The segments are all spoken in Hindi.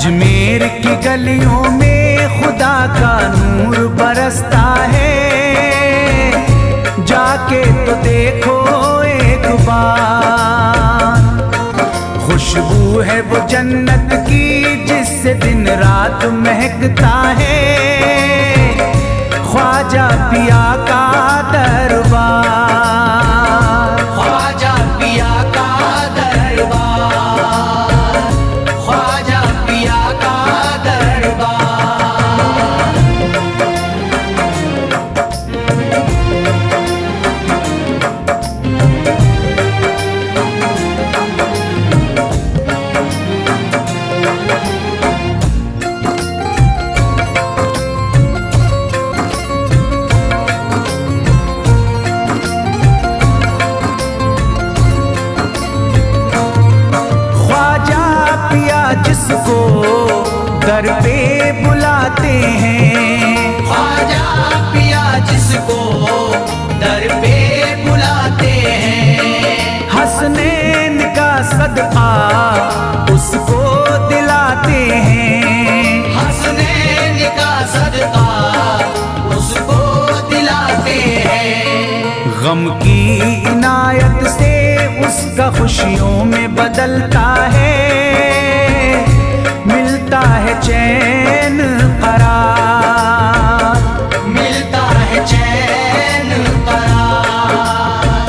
अजमेर की गलियों में खुदा का नूर बरसता है, जाके तो देखो एक बार। खुशबू है वो जन्नत की जिससे दिन रात महकता है, ख्वाजा पिया का दरबार, ख्वाजा पिया का दरबार, ख्वाजा पिया का दरबार। जिसको दर पे बुलाते हैं, ख्वाजा पिया जिसको दर पे बुलाते हैं, हसनैन का सदका उसको दिलाते हैं, हसनैन का सदका उसको दिलाते हैं। गम की इनायत से उसका खुशियों में बदलता है, मिलता है चैन करार, मिलता है चैन करार,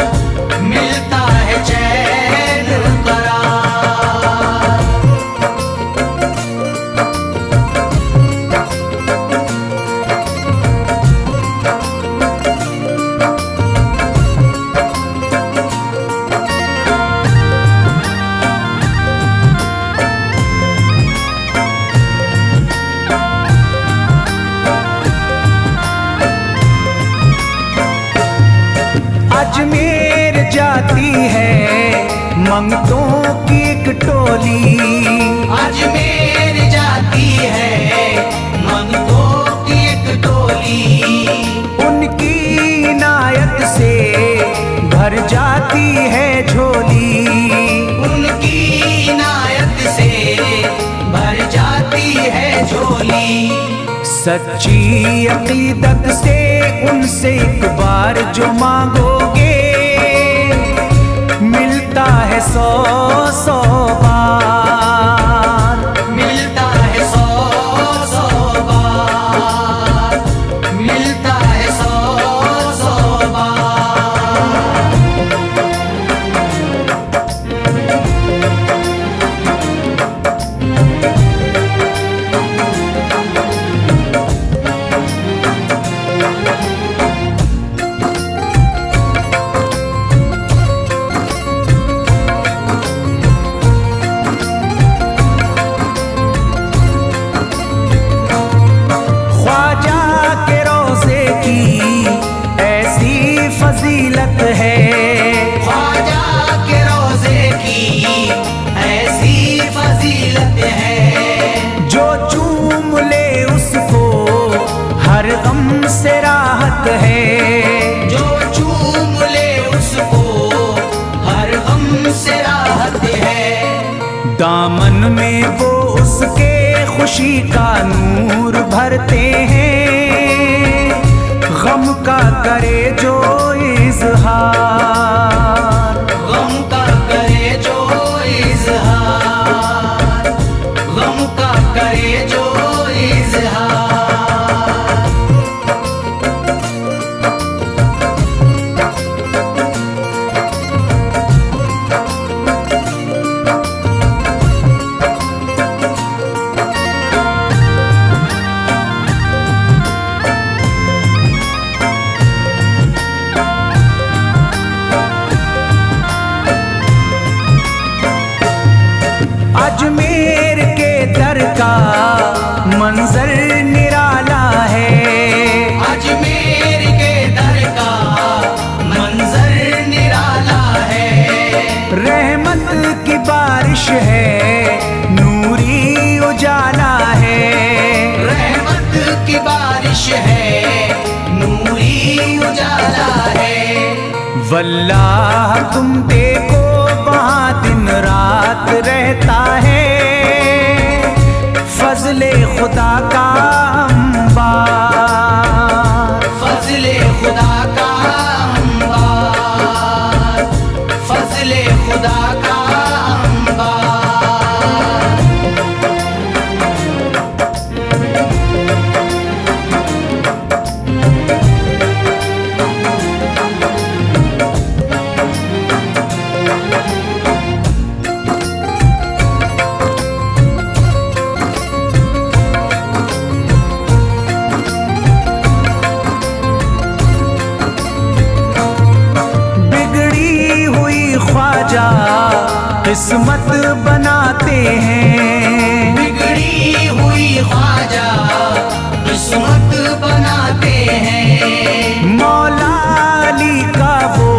मिलता है चैन करार। अजमेर जाती है मंगतों की एक टोली, अजमेर जाती है मंगतों की एक टोली, उनकी इनायत से भर जाती है झोली, उनकी इनायत से भर जाती है झोली। सच्ची अकीदत से उनसे एक बार जो मांगोगे, मिलता है 100 बार, मिलता है 100 बार, मिलता है 100 बार। फजीलत है ख्वाजा के रोज़े की ऐसी फजीलत है, जो चूम ले उसको हर गम से राहत है, जो चूम ले उसको हर गम से राहत है। दामन में वो उसके खुशी का नूर भरते हैं, गम का करे जो इज़हार, गम का करे जो इज़हार, गम का करे जो इज़हार। अजमेर के दर का मंजर निराला है, अजमेर के दर का मंजर निराला है। रहमत की बारिश है, नूरी उजाला है, रहमत की बारिश है, नूरी उजाला है। वल्लाह तुम देखो वहाँ दिन रात रहता है, फजले खुदा का अंबार, फजले खुदा का अंबार, फजले खुदा का अंबार। किस्मत बनाते हैं, बिगड़ी हुई ख्वाजा किस्मत बनाते हैं। मौला अली का वो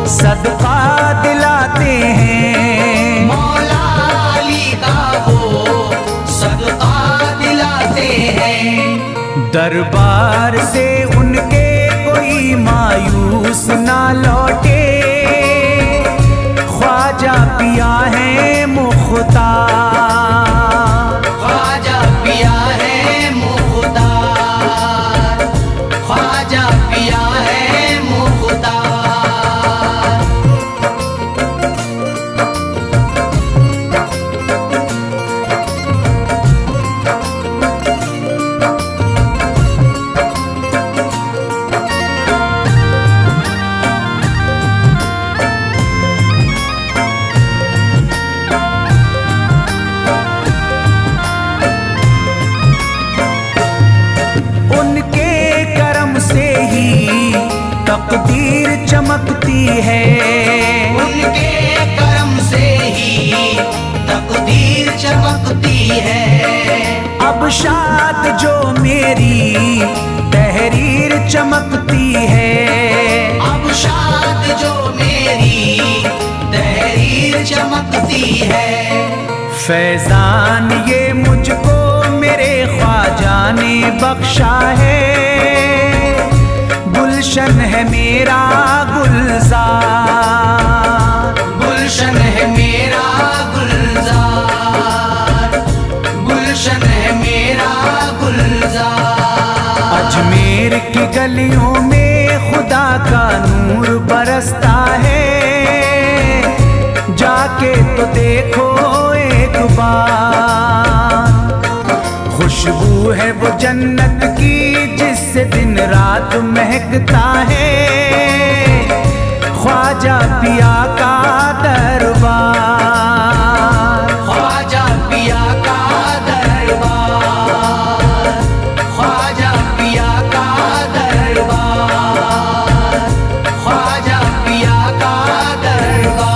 सदका दिलाते हैं, मौला अली का वो सदका दिलाते हैं। दरबार से उनके कोई मायूस ना लौटे, ख्वाजा पिया है मुख्तार, ख्वाजा पिया है मुख्तार, ख्वाजा पिया है मुख्तार। तकदीर चमकती है, उनके करम से ही तकदीर चमकती है। अब शाद जो मेरी तहरीर चमकती है, अब शाद जो मेरी तहरीर चमकती है। फैजान ये मुझको मेरे ख्वाजा ने बख्शा है, गुलशन है मेरा गुलजार, गुलशन है मेरा गुलजार, गुलशन है मेरा गुलजार। अजमेर की गलियों में खुदा का नूर बरसता है, जाके तो देखो एक बार। खुशबू है वो जन्नत की जिससे दिन रात महकता है, ख्वाजा पिया का दरबार, ख्वाजा पिया का दरबार, ख्वाजा पिया का दरबार, ख्वाजा पिया का दरबार।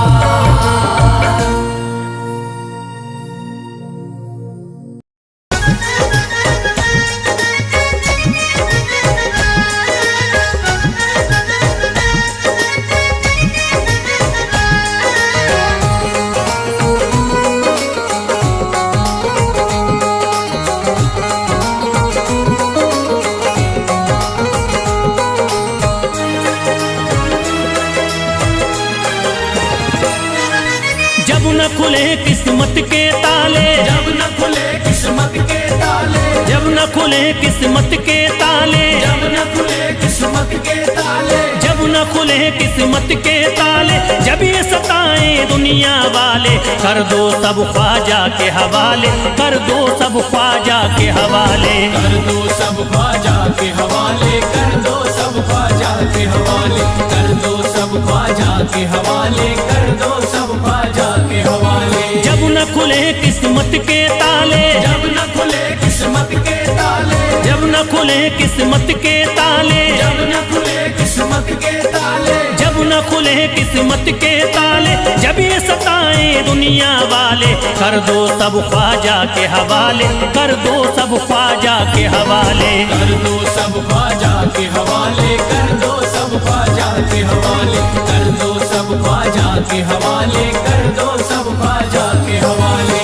जब न खुले किस्मत के ताले, जब न खुले किस्मत के ताले, जब न खुले किस्मत के ताले, जब न खुले किस्मत के ताले, जब न खुले किस्मत के ताले, जब ये सताए दुनिया वाले, कर दो सब ख्वाजा के हवाले, कर दो सब ख्वाजा के हवाले, कर दो सब ख्वाजा के हवाले, कर दो सब ख्वाजा के हवाले, कर दो सब ख्वाजा के हवाले, कर दो सब ख्वाजा के हवाले। जब न खुले किस्मत के ताले, जब न खुले किस्मत के ताले, जब न खुले किस्मत के ताले, जब न खुले किस्मत के ताले, जब न खुले किस्मत के ताले, जब ये सताए दुनिया वाले, कर दो सब ख्वाजा के हवाले, कर दो सब ख्वाजा के हवाले, कर दो सब ख्वाजा के हवाले, कर दो सब ख्वाजा के हवाले, कर दो सब ख्वाजा के हवाले, कर दो सब ख्वाजा के हवाले।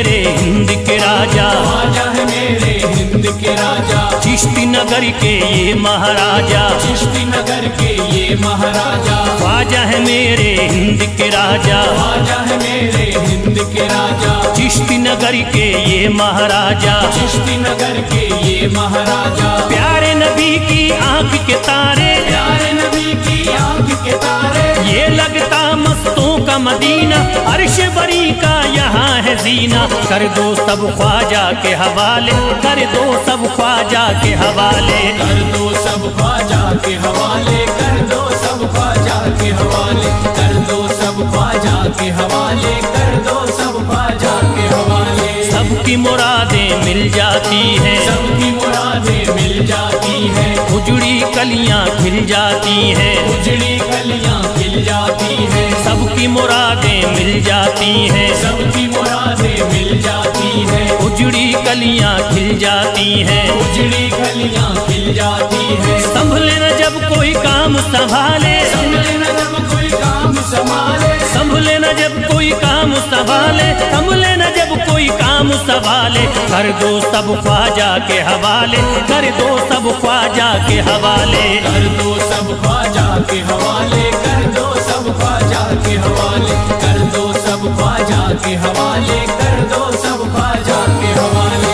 मेरे हिंद के राजा, ख्वाजा है मेरे हिंद के राजा, चिश्ती नगर के ये महाराजा, चिश्ती नगर के ये महाराजा, ख्वाजा है मेरे हिंद के राजा, ख्वाजा है मेरे हिंद के राजा, चिश्ती नगर के ये महाराजा, चिश्ती नगर के ये महाराजा, प्यारे नबी की आंख के तारे, प्यारे नबी की आंख के तारे, ये लगता मस्तों का मदीना, अर्श बरी का यहाँ है जीना, कर दो सब ख्वाजा के हवाले, कर दो सब ख्वाजा के हवाले, कर दो सब ख्वाजा के हवाले, कर दो सब ख्वाजा के हवाले, कर दो सब ख्वाजा के हवाले, कर दो सब ख्वाजा के हवाले। सबकी मुरादें मिल जाती हैं, सबकी मुरादें मिल जाती हैं, उजड़ी कलियां खिल जाती हैं, उजड़ी कलियां खिल जाती हैं, सबकी मुरादें मिल जाती हैं, सबकी मुरादें मिल जाती हैं, उजड़ी कलियां खिल जाती हैं, उजड़ी कलियां खिल जाती हैं। संभले न जब कोई काम संभाले, संभले न जब कोई काम संभाले, संभले न जब कोई काम संभाले, संभले न जब कोई काम संभाले, कर दो सब ख्वाजा के हवाले, कर दो सब ख्वाजा के हवाले, कर दो सब ख्वाजा के हवाले, कर दो सब ख्वाजा के हवाले, कर दो सब ख्वाजा के हवाले, कर दो सब ख्वाजा के हवाले।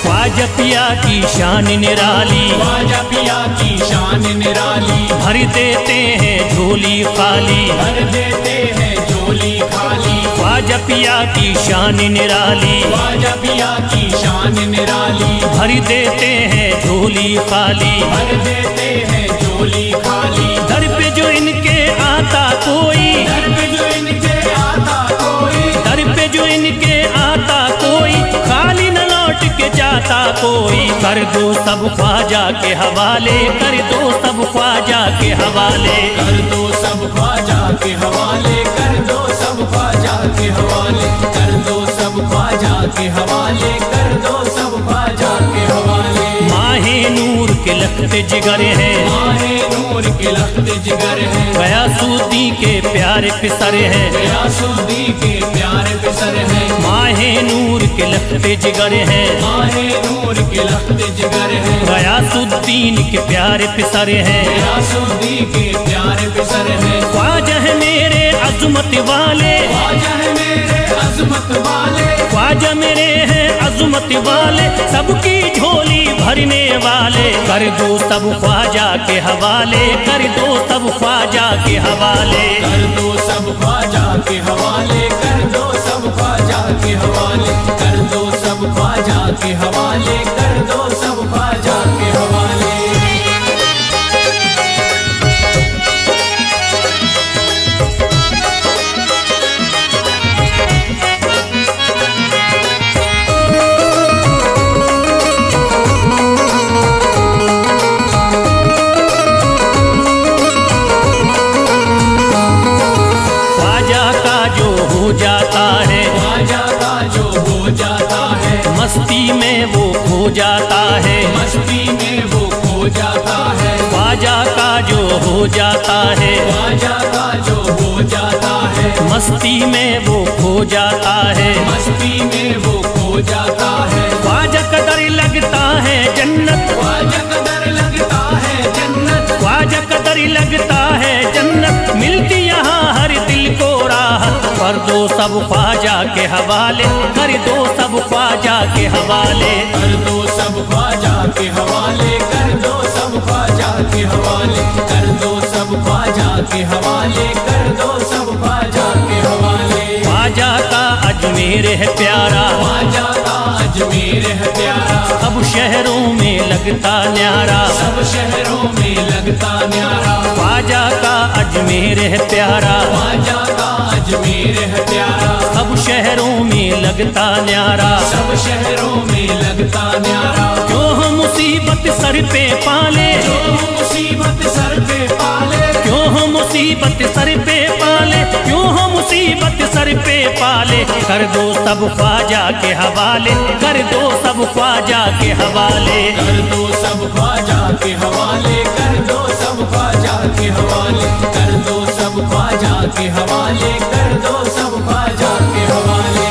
ख्वाजा पिया की शान निराली, ख्वाजा पिया की शान निराली, भर देते हैं झोली खाली, भर देते हैं झोली खाली, ख्वाजा पिया की शान निराली, ख्वाजा पिया की शान निराली, भर देते हैं झोली खाली, भर देते हैं झोली खाली, दर पे जो इनके आता कोई, दर पे जो इनके आता कोई, दर पे जो इनके आता कोई, खाली न लौट के जाता कोई, कर दो सब ख्वाजा के हवाले, कर दो सब ख्वाजा के हवाले, कर दो सब ख्वाजा के हवाले, कर दो सब ख्वाजा के हवाले, कर दो सब ख्वाजा के हवाले, कर दो सब ख्वाजा के हवाले। माहे नूर के लखते जिगर हैं, माहे नूर के लखते जिगर हैं, गयासुद्दीन के प्यारे पिसर हैं, गयासुद्दीन के प्यारे पिसर हैं, माहे नूर के लखते जिगर हैं, माहे नूर के लखते जिगर हैं, गयासुद्दीन के प्यारे पिसर हैं, गयासुद्दीन के प्यारे पिसर हैं। ख्वाजा है मेरे अजमत वाले, ख्वाजा है मेरे अजमत वाले, ख्वाजा मेरे हैं अजमत वाले, सबकी झोली भरने वाले, कर दो सब ख्वाजा के हवाले, कर दो सब ख्वाजा के हवाले, कर दो सब ख्वाजा के हवाले, कर दो सब ख्वाजा के हवाले, कर दो सब ख्वाजा के हवाले, कर दो सब ख्वाजा के हवाले। जाता है, ख्वाजा का जो हो जाता है, मस्ती में वो खो जाता है, मस्ती में वो खो जाता है, ख्वाजा का जो हो जाता है, ख्वाजा का जो हो जाता है, मस्ती में वो खो जाता है, मस्ती में वो खो जाता है, ख्वाजा कदर लगता है जन्नत, ख्वाजा कदर लगता है जन्नत, ख्वाजा कदर लगता है जन्नत, मिलती यहाँ हर दिल को राहत, कर दो सब ख्वाजा के हवाले, कर दो सब ख्वाजा के हवाले, कर दो सब ख्वाजा के हवाले, कर दो सब ख्वाजा के हवाले, कर दो सब ख्वाजा के हवाले, कर दो सब ख्वाजा के हवाले। ख्वाजा का अजमेर है प्यारा, ख्वाजा का अजमेर है प्यारा, सब शहरों में लगता न्यारा, सब शहरों में लगता न्यारा, ख्वाजा का अजमेर है प्यारा, ख्वाजा का अजमेर है प्यारा, सब शहरों में लगता न्यारा, सब शहरों में लगता न्यारा, जो हो मुसीबत मुसीबत सर पे पाले, जो मुसीबत सर पे पाले, क्यों हो मुसीबत सर पे पाले, क्यों हो मुसीबत सर पे पाले। कर दो सब ख्वाजा के हवाले, कर दो सब ख्वाजा के हवाले। कर दो सब ख्वाजा के हवाले, कर दो सब ख्वाजा के हवाले, कर दो सब ख्वाजा के हवाले, कर दो सब ख्वाजा के हवाले।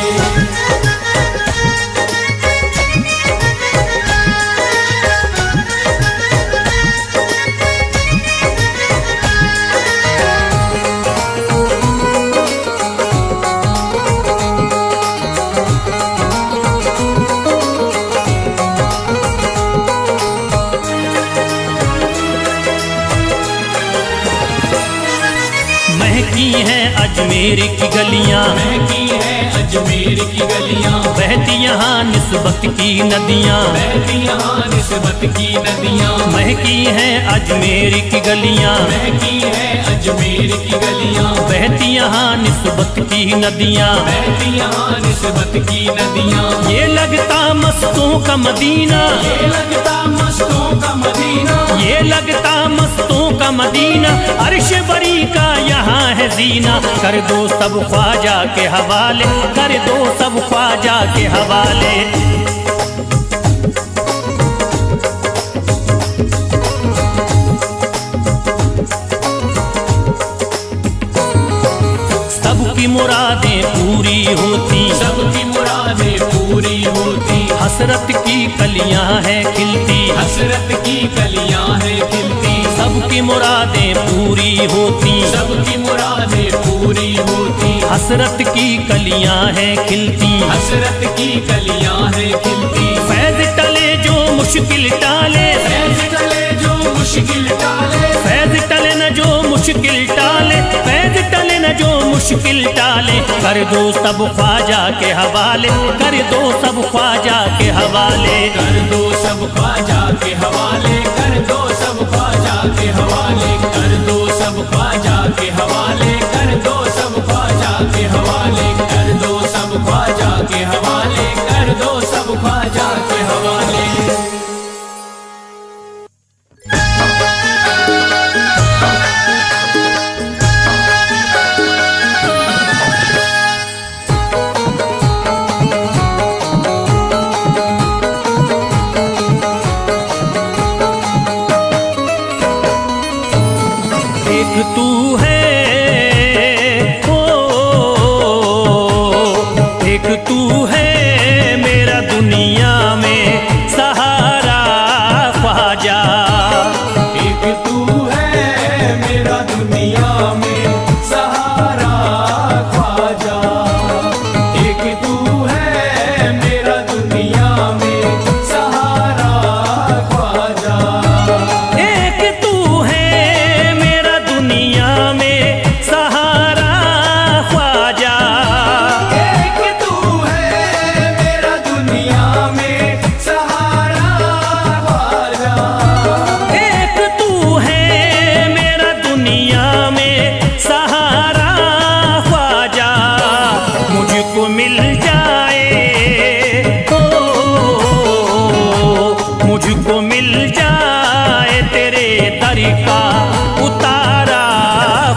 महकी हैं अजमेर की गलियां, महकी है अजमेर की गलियां, बहती यहाँ निस्बत की नदियां, बहती यहाँ निस्बत की नदियां, महकी हैं अजमेर की गलियां, महकी है अजमेर की गलियां, बहती यहाँ निस्बत की नदियां। बहती यहाँ निस्बत की नदियां। ये लगता मस्तों का मदीना, ये लगता मस्तों का मदीना, ये लगता मस्तों का मदीना, अर्श बरी का यहाँ है जीना। कर दो सब ख्वाजा के हवाले, कर दो सब ख्वाजा के हवाले। सबकी मुरादें पूरी होती, सबकी मुरादें पूरी होती, हसरत की कलियां हैं खिलती, हसरत की कलियां हैं खिलती, सबकी मुरादें पूरी होती, सबकी मुरादें पूरी होती, हसरत की कलियां हैं खिलती, हसरत की कलियां हैं खिलती। फैज टले जो मुश्किल टाले, फैज टले जो मुश्किल टाले, फैज टले न जो मुश्किल टाले, फैज टले न जो मुश्किल टाले। कर दो सब ख्वाजा के हवाले, कर दो सब ख्वाजा के हवाले। कर दो सब ख्वाजा के हवाले, कर दो सब ख्वाजा के हवाले, कर दो सब ख्वाजा के हवाले, कर दो सब ख्वाजा के हवाले, कर दो सब ख्वाजा के हवाले, कर दो सब ख्वाजा के हवाले। एक तू है ओ, एक तू है मेरा दुनिया में सहारा ख्वाजा। एक तू है मेरा दुनिया में सहारा ख्वाजा, एक तू है मेरा दुनिया में सहारा ख्वाजा, एक तू है मेरा दुनिया में सहारा ख्वाजा। एक तू है मेरा दुनिया में सहारा ख्वाजा, एक तू है मेरा दुनिया में सहारा ख्वाजा। मुझको मिल जाए ओ, मुझको मिल जाए तेरे दर का उतारा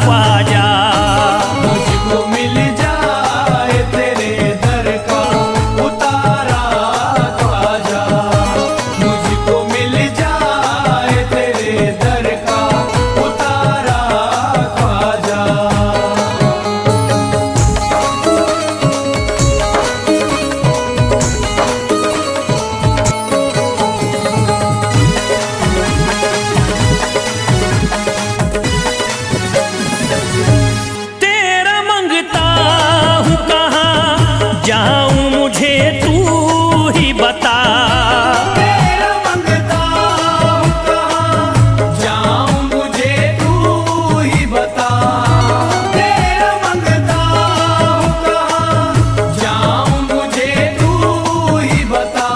ख्वाजा। मुझको मिल जाए तेरे दर का उतारा ख्वाजा, मुझको मिल जाए तेरे दर का उतारा ख्वाजा। तेरा मंगता हूँ कहाँ जाऊँ मुझे तू ही बता। तेरा मंगता हूँ कहाँ जाऊँ मुझे तू ही बता, तेरा मंगता हूँ कहाँ जाऊँ मुझे तू ही बता,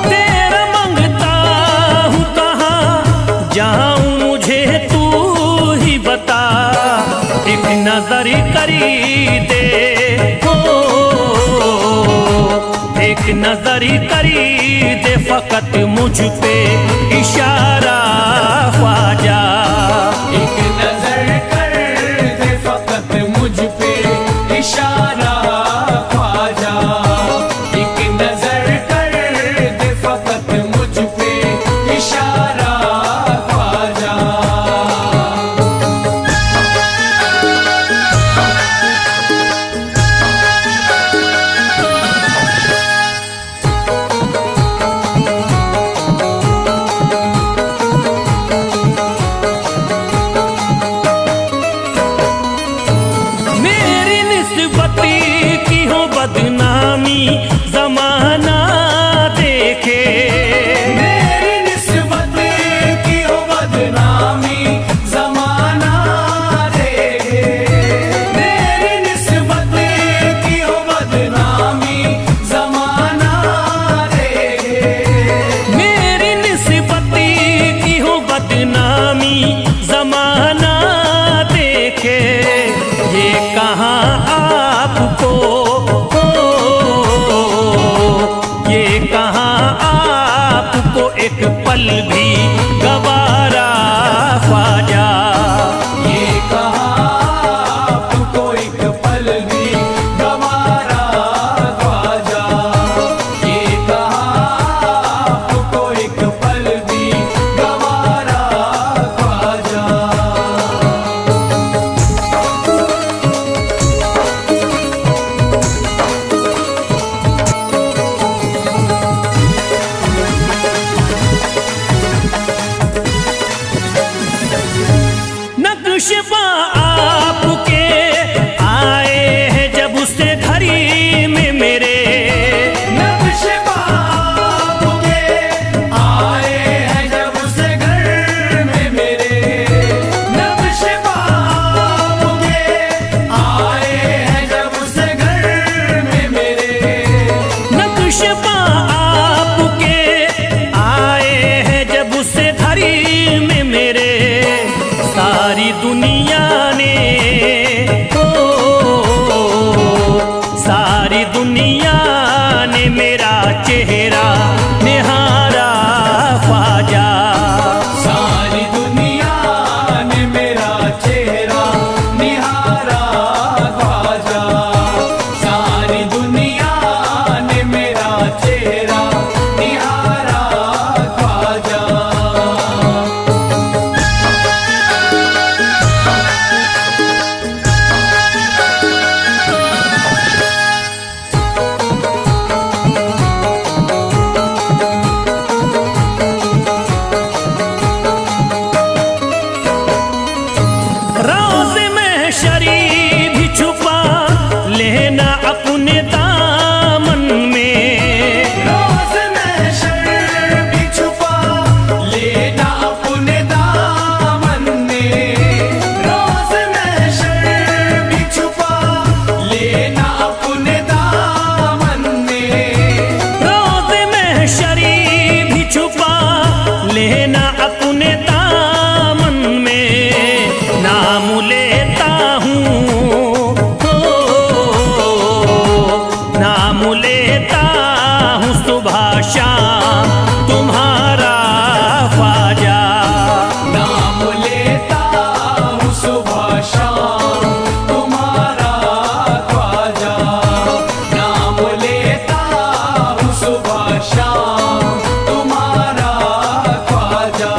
तेरा मंगता हूँ कहाँ जाऊँ मुझे तू ही बता। एक नजर करी दे हो, एक नजर करी दे फकत मुझ मुझ पे इशारा ख्वाजा। एक नजर कर दे फकत मुझ पे इशारा ख्वाजा। एक नजर कर दे फकत मुझ पे इशारा ख्वाजा। मेरी निस्बती की हो बदनामी जमाना देखे। मेरी निस्बत की हो बदनामी जमाना देखे। मेरी निस्बत की हो बदनामी जमाना देखे। मेरी निस्बती की हो बदनामी जमाना देखे। ये कहाँ आपको ये कहाँ आपको एक पल भी गवारा ख्वाजा। ये कहाँ आपको एक पल भी गवारा ख्वाजा। ये कहाँ आपको एक पल भी गवारा ख्वाजा। नक्शबा आपके आए हैं जब से घड़ी में मेरे। नक्शबा आपके आए हैं जब से घर में मेरे। नक्शबा आपके आए हैं जब से घर में मेरे। नक्शबा आपके आए हैं जब से घड़ी में मेरे। सारी दुनिया ने सारी दुनिया ने मेरा चेहरा निहारा ख्वाजा। सारी दुनिया ने मेरा चेहरा निहारा ख्वाजा। सारी दुनिया ने मेरा चेहरा निहारा ख्वाजा। राज़ में शरी भी छुपा लेना अपने दामन में। राज़ में शर भी छुपा लेना अपने दामन में। राज़ में शर भी छुपा लेना अपने दामन में। राज़ में शरी भी छुपा लेना अपने दामन में। नाम लेता हूँ नाम लेता हूँ सुबह शाम तुम्हारा ख्वाजा। नाम लेता हूँ सुबह शाम तुम्हारा ख्वाजा। नाम लेता हूँ सुबह शाम तुम्हारा ख्वाजा।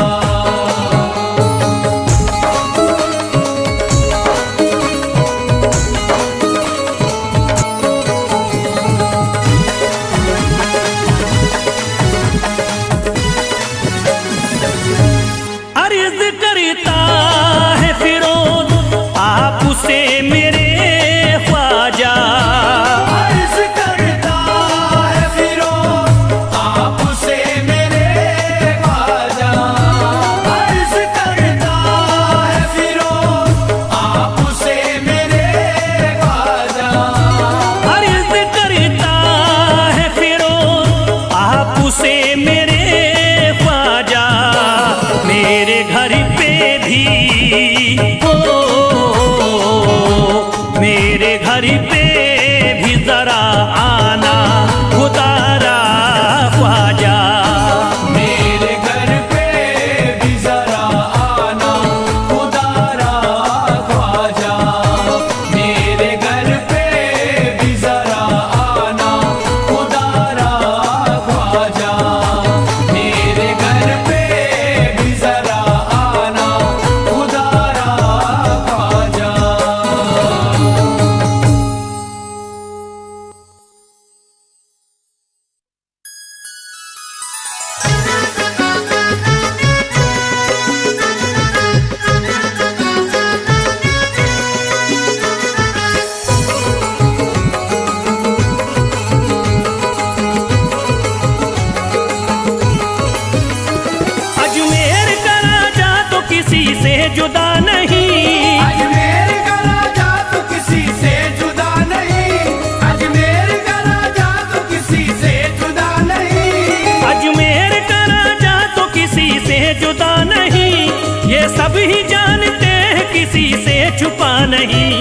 जुदा नहीं। अजमेर का राजा तो किसी से जुदा नहीं, अजमेर का राजा तो किसी से जुदा नहीं, अजमेर का राजा तो किसी से जुदा नहीं, ये सब ही जानते हैं किसी से छुपा नहीं।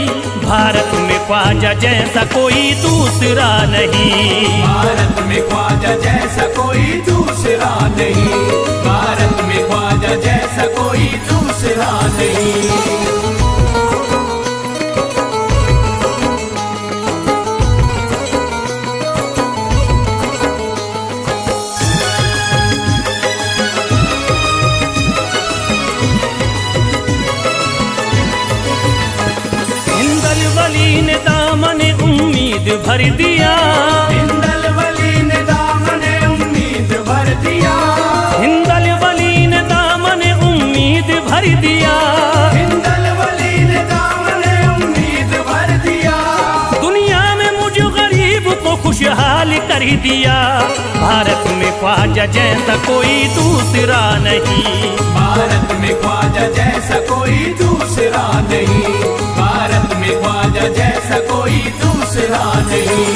भारत में ख्वाजा जैसा कोई दूसरा नहीं, भारत में ख्वाजा जैसा कोई दूसरा नहीं, भारत में ख्वाजा जैसा कोई दूसरा नहीं। हिंदल वली ने दामन उम्मीद भर दिया, हिंदल वली ने दामन उम्मीद भर दिया, हिंदल वली ने दामन उम्मीद भर दिया, हिंदल वली ने दामन उम्मीद भर दिया, दुनिया में मुझ गरीब को खुशहाल कर दिया। भारत में ख्वाजा जैसा कोई दूसरा नहीं, भारत में ख्वाजा जैसा कोई दूसरा नहीं, भारत में ख्वाजा जैसा कोई दूसरा नहीं।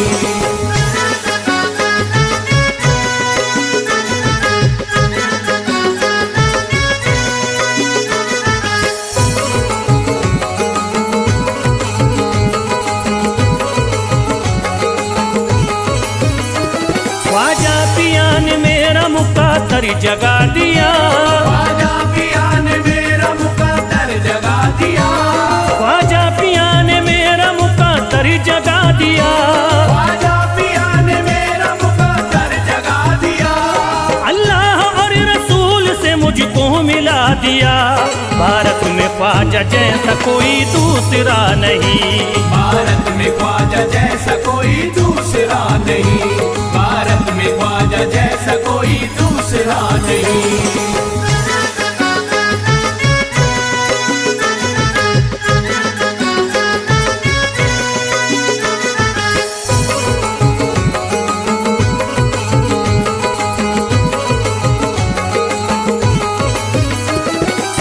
ख्वाजा पिया ने मेरा मुक़द्दर जगा दिया, ख्वाजा पिया ने मेरा मुक़द्दर जगा दिया, ख्वाजा पिया ने मेरा मुक़द्दर जगा दिया, ख्वाजा पिया ने मेरा मुक़द्दर जगा दिया, अल्लाह और रसूल से मुझको मिला दिया। भारत में ख्वाजा जैसा कोई दूसरा नहीं, भारत में ख्वाजा जैसा कोई दूसरा नहीं, भारत में ख्वाजा जैसा कोई दूसरा नहीं।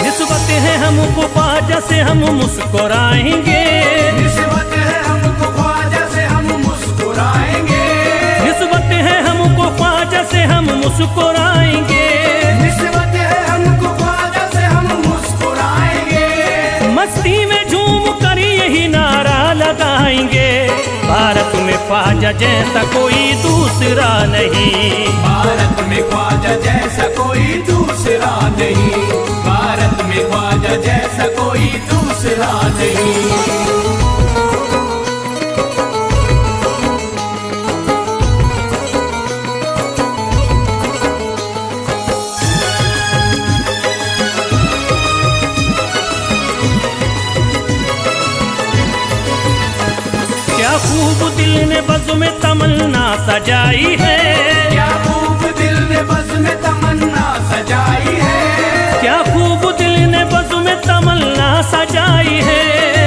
निस्बत है हमको ख्वाजा से हम मुस्कुराएंगे, निस्बत है हमको ख्वाजा से हम मुस्कुराएंगे, निस्बत है हमको ख्वाजा से हम मुस्कुराएंगे, निस्बत है हमको ख्वाजा से हम मुस्कुराएंगे, मस्ती में झूम कर यही नारा लगाएंगे। भारत में ख्वाजा जैसा कोई दूसरा नहीं, भारत में ख्वाजा जैसा कोई दूसरा नहीं, भारत में ख्वाजा जैसा कोई दूसरा नहीं। क्या खूब दिल ने बज़्म में तमन्ना सजाई है, क्या खूब दिल ने बज़्म में तमन्ना सजाई है, क्या खूब दिल ने बज़्म में तमन्ना सजाई है,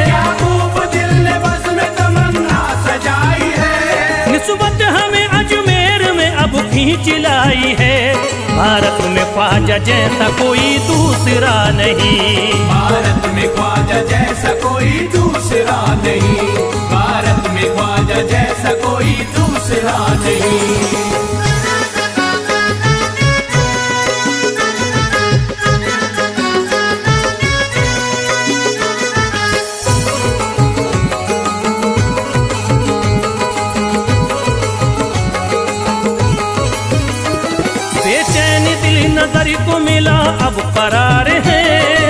क्या खूब दिल ने बज़्म में तमन्ना सजाई है, निस्बत हमें अजमेर में अब खींच लाई है। भारत में ख्वाजा जैसा कोई दूसरा नहीं, भारत में ख्वाजा जैसा कोई दूसरा नहीं, भारत में ख्वाजा जैसा कोई दूसरा नहीं। बेचैन दिल नजर को मिला अब करार है,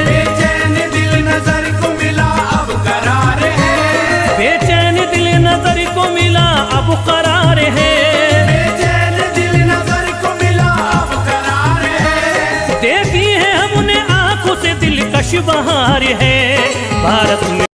बेचैन दिल नजर को मिला अब करार है, बेचैन दिल नजर को मिला अब करार है, बेचैन दिल नजर को मिला अब करार है, देखी है हमने आंखों से दिलकश बहार है। भारत में